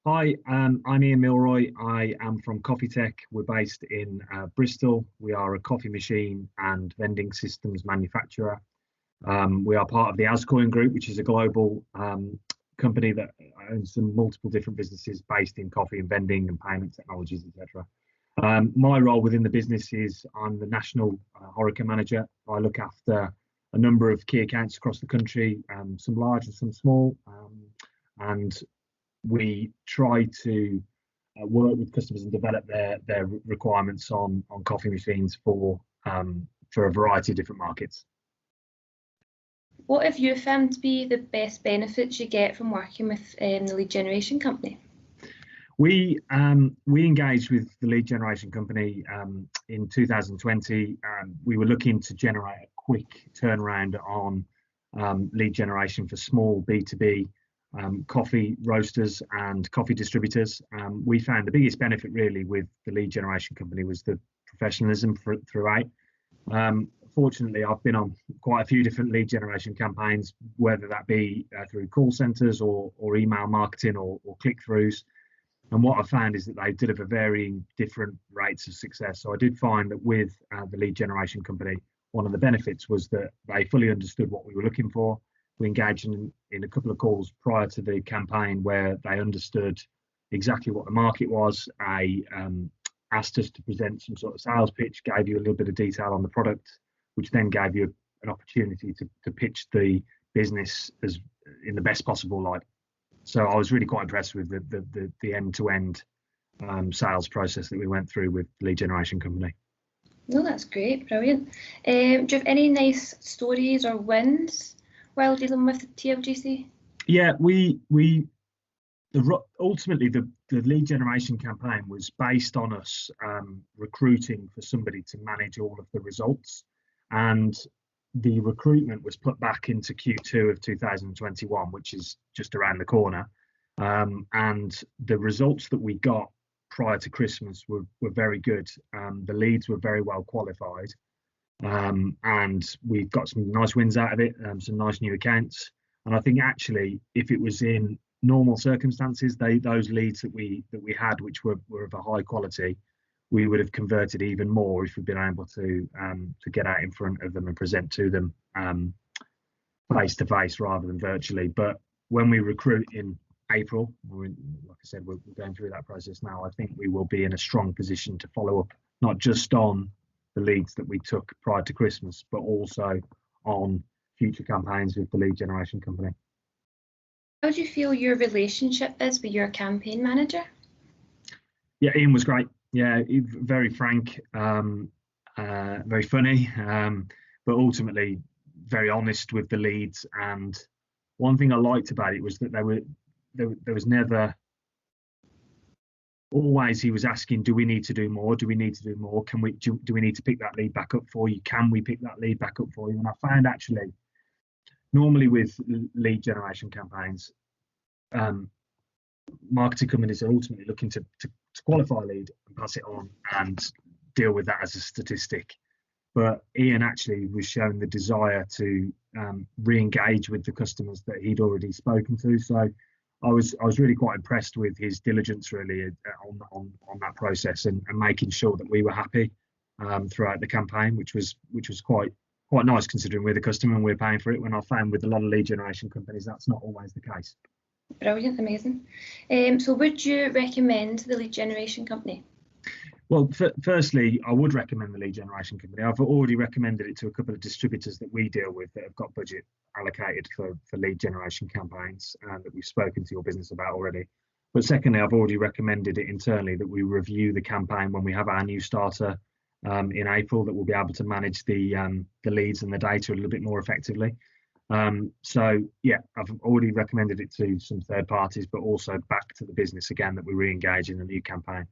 Hi, I'm Ian Milroy. I am from Coffetek. We're based in Bristol. We are a coffee machine and vending systems manufacturer. We are part of the Ascoin Group, which is a global company that owns some multiple different businesses based in coffee and vending and payment technologies, etc. My role within the business is I'm the national HoReCa manager. I look after a number of key accounts across the country, some large and some small, and we try to work with customers and develop their requirements on coffee machines for a variety of different markets. What have you found to be the best benefits you get from working with the lead generation company? We engaged with the lead generation company in 2020. We were looking to generate a quick turnaround on lead generation for small B2B coffee roasters and coffee distributors. We found the biggest benefit really with the lead generation company was the professionalism throughout. Fortunately, I've been on quite a few different lead generation campaigns, whether that be through call centres or email marketing or click-throughs. And what I found is that they deliver varying different rates of success. So I did find that with the lead generation company, one of the benefits was that they fully understood what we were looking for. We engaged in a couple of calls prior to the campaign where they understood exactly what the market was. I asked us to present some sort of sales pitch, gave you a little bit of detail on the product, which then gave you an opportunity to pitch the business as in the best possible light. So I was really quite impressed with the end-to-end sales process that we went through with the lead generation company. No, that's great, brilliant. Do you have any nice stories or wins while dealing with TLGC? Yeah, ultimately the lead generation campaign was based on us recruiting for somebody to manage all of the results, and the recruitment was put back into Q2 of 2021, which is just around the corner. And the results that we got prior to Christmas were very good. The leads were very well qualified, and we've got some nice wins out of it, some nice new accounts. And I think actually, if it was in normal circumstances, those leads that we had, which were of a high quality, we would have converted even more if we'd been able to get out in front of them and present to them face to face rather than virtually. But when we recruit in April, like I said, we're going through that process now. I think we will be in a strong position to follow up, not just on the leads that we took prior to Christmas, but also on future campaigns with the lead generation company. How do you feel your relationship is with your campaign manager? Yeah, Ian was great. Yeah, very frank, very funny, but ultimately very honest with the leads. And one thing I liked about it was that there was never, always he was asking, do we need to do more? Do we need to do more? Do we need to pick that lead back up for you? Can we pick that lead back up for you? And I found actually, normally with lead generation campaigns, marketing companies are ultimately looking to qualify a lead and pass it on and deal with that as a statistic. But Ian actually was showing the desire to re-engage with the customers that he'd already spoken to. So I was really quite impressed with his diligence really on that process and making sure that we were happy throughout the campaign, which was quite nice considering we're the customer and we're paying for it, when I found with a lot of lead generation companies that's not always the case. Brilliant, amazing. So would you recommend the lead generation company? Well, firstly, I would recommend the lead generation company. I've already recommended it to a couple of distributors that we deal with that have got budget allocated for lead generation campaigns that we've spoken to your business about already. But secondly, I've already recommended it internally that we review the campaign when we have our new starter in April, that we'll be able to manage the leads and the data a little bit more effectively. So yeah, I've already recommended it to some third parties, but also back to the business again that we re-engage in the new campaign.